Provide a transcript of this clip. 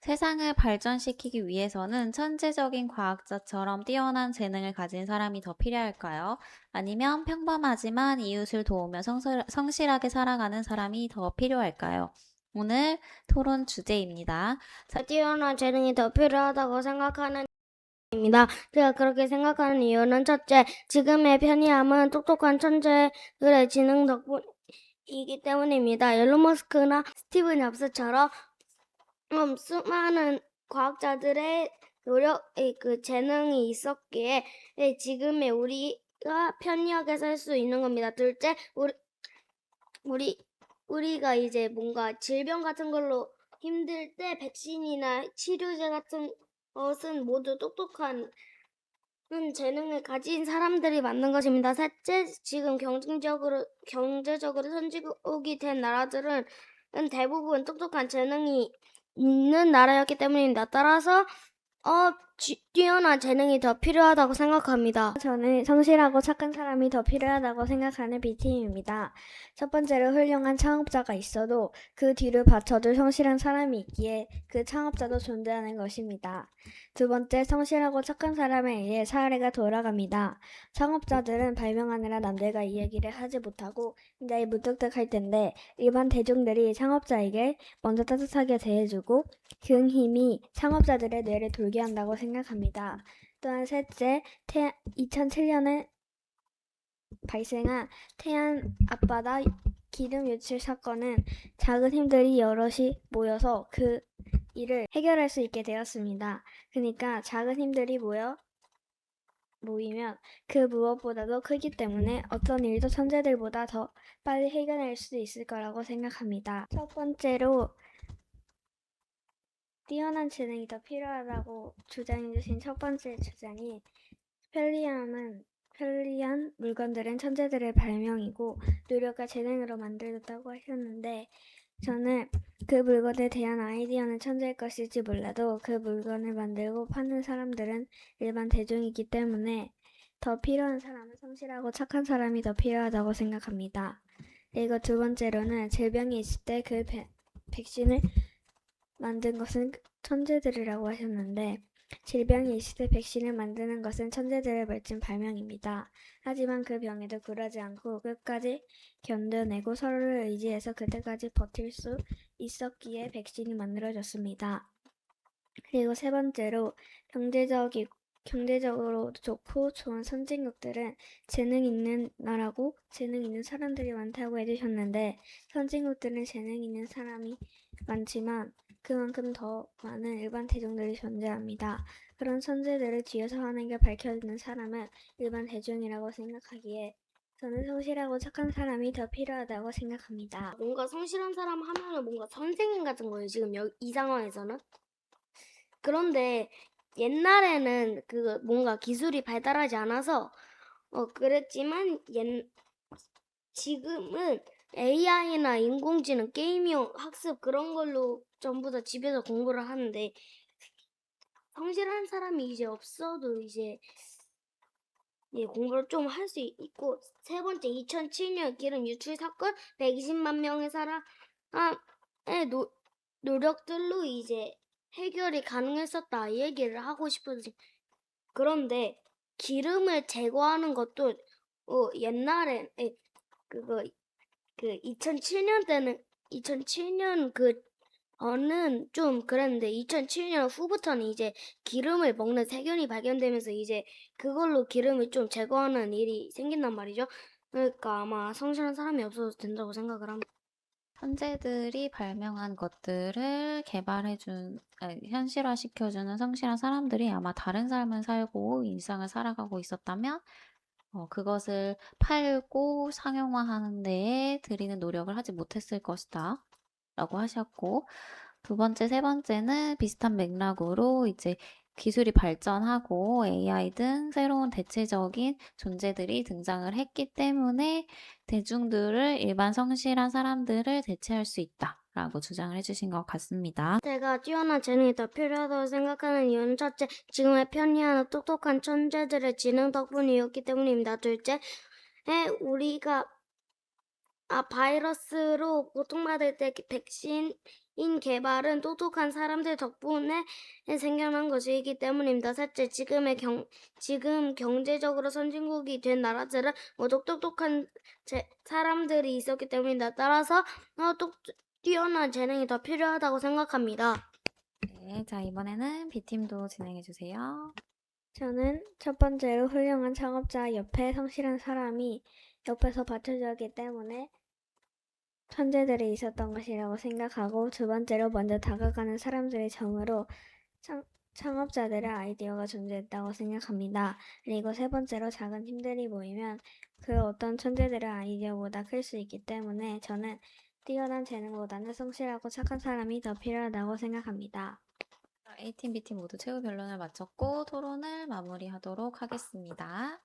세상을 발전시키기 위해서는 천재적인 과학자처럼 뛰어난 재능을 가진 사람이 더 필요할까요? 아니면 평범하지만 이웃을 도우며 성실하게 살아가는 사람이 더 필요할까요? 오늘 토론 주제입니다. 뛰어난 재능이 더 필요하다고 생각하는 입니다. 제가 그렇게 생각하는 이유는 첫째, 지금의 편리함은 똑똑한 천재들의 지능 덕분이기 때문입니다. 일론 머스크나 스티브 잡스처럼 수많은 과학자들의 그 재능이 있었기에 지금의 우리가 편리하게 살 수 있는 겁니다. 둘째, 우리 우리가 이제 뭔가 질병 같은 걸로 힘들 때 백신이나 치료제 같은 것은 모두 똑똑한 재능을 가진 사람들이 만든 것입니다. 셋째, 지금 경제적으로 선진국이 된 나라들은 대부분 똑똑한 재능이 있는 나라였기 때문입니다. 따라서 뛰어난 재능이 더 필요하다고 생각합니다. 저는 성실하고 착한 사람이 더 필요하다고 생각하는 B팀입니다. 첫 번째로 훌륭한 창업자가 있어도 그 뒤를 받쳐줄 성실한 사람이 있기에 그 창업자도 존재하는 것입니다. 두 번째, 성실하고 착한 사람에 의해 사회가 돌아갑니다. 창업자들은 발명하느라 남들과 이야기를 하지 못하고 굉장히 무뚝뚝할 텐데 일반 대중들이 창업자에게 먼저 따뜻하게 대해주고 그 힘이 창업자들의 뇌를 돌게 한다고 생각합니다. 또한 셋째, 2007년에 발생한 태안 앞바다 기름 유출 사건은 작은 힘들이 여럿이 모여서 그 일을 해결할 수 있게 되었습니다. 그러니까 작은 힘들이 모이면 그 무엇보다도 크기 때문에 어떤 일도 천재들보다 더 빨리 해결할 수 있을 거라고 생각합니다. 첫 번째로 뛰어난 재능이 더 필요하다고 주장해주신 첫 번째 주장이 편리한 물건들은 천재들의 발명이고 노력과 재능으로 만들었다고 하셨는데 저는 그 물건에 대한 아이디어는 천재일 것일지 몰라도 그 물건을 만들고 파는 사람들은 일반 대중이기 때문에 더 필요한 사람은 성실하고 착한 사람이 더 필요하다고 생각합니다. 그리고 두 번째로는 질병이 있을 때 그 백신을 만든 것은 천재들이라고 하셨는데 질병이 있을 때 백신을 만드는 것은 천재들의 멋진 발명입니다. 하지만 그 병에도 굴하지 않고 끝까지 견뎌내고 서로를 의지해서 그때까지 버틸 수 있었기에 백신이 만들어졌습니다. 그리고 세 번째로 경제적으로 좋고 좋은 선진국들은 재능 있는 나라고 재능 있는 사람들이 많다고 해주셨는데 선진국들은 재능 있는 사람이 많지만 그만큼 더 많은 일반 대중들이 존재합니다. 그런 천재들을 뒤에서 하는 게 밝혀지는 사람은 일반 대중이라고 생각하기에 저는 성실하고 착한 사람이 더 필요하다고 생각합니다. 뭔가 성실한 사람 하면은 뭔가 선생님 같은 거예요. 지금 이 상황에서는. 그런데 옛날에는 그 뭔가 기술이 발달하지 않아서 그랬지만 지금은 AI나 인공지능, 게임용 학습 그런 걸로 전부 다 집에서 공부를 하는데 성실한 사람이 이제 없어도 이제 공부를 좀 할 수 있고 세 번째 2007년 기름 유출 사건 120만 명의 사람의 노력들로 이제 해결이 가능했었다 이 얘기를 하고 싶어지. 그런데 기름을 제거하는 것도 옛날에 그거 그 2007년 때는 2007년 저는 좀 그랬는데 2007년 후부터는 이제 기름을 먹는 세균이 발견되면서 이제 그걸로 기름을 좀 제거하는 일이 생긴단 말이죠. 그러니까 아마 성실한 사람이 없어도 된다고 생각을 합니다. 천재들이 발명한 것들을 현실화시켜주는 성실한 사람들이 아마 다른 삶을 살고 일상을 살아가고 있었다면 그것을 팔고 상용화하는 데에 들이는 노력을 하지 못했을 것이다. 라고 하셨고, 두 번째, 세 번째는 비슷한 맥락으로 이제 기술이 발전하고 AI 등 새로운 대체적인 존재들이 등장을 했기 때문에 대중들을 일반 성실한 사람들을 대체할 수 있다. 라고 주장을 해주신 것 같습니다. 제가 뛰어난 재능이 더 필요하다고 생각하는 이유는 첫째, 지금의 편리한 똑똑한 천재들의 지능 덕분이었기 때문입니다. 둘째, 우리가 바이러스로 고통받을 때 백신이 인 개발은 똑똑한 사람들 덕분에 생겨난 것이기 때문입니다. 셋째, 지금 경제적으로 선진국이 된 나라들은 모두 똑똑한 사람들이 있었기 때문입니다. 따라서 뛰어난 재능이 더 필요하다고 생각합니다. 네, 자, 이번에는 B팀도 진행해 주세요. 저는 첫 번째로 훌륭한 창업자 옆에 성실한 사람이 옆에서 받쳐주었기 때문에 천재들이 있었던 것이라고 생각하고, 두 번째로 먼저 다가가는 사람들의 정으로 창업자들의 아이디어가 존재했다고 생각합니다. 그리고 세 번째로 작은 팀들이 모이면 그 어떤 천재들의 아이디어보다 클 수 있기 때문에 저는 뛰어난 재능보다는 성실하고 착한 사람이 더 필요하다고 생각합니다. A팀, B팀 모두 최후 변론을 마쳤고 토론을 마무리하도록 하겠습니다.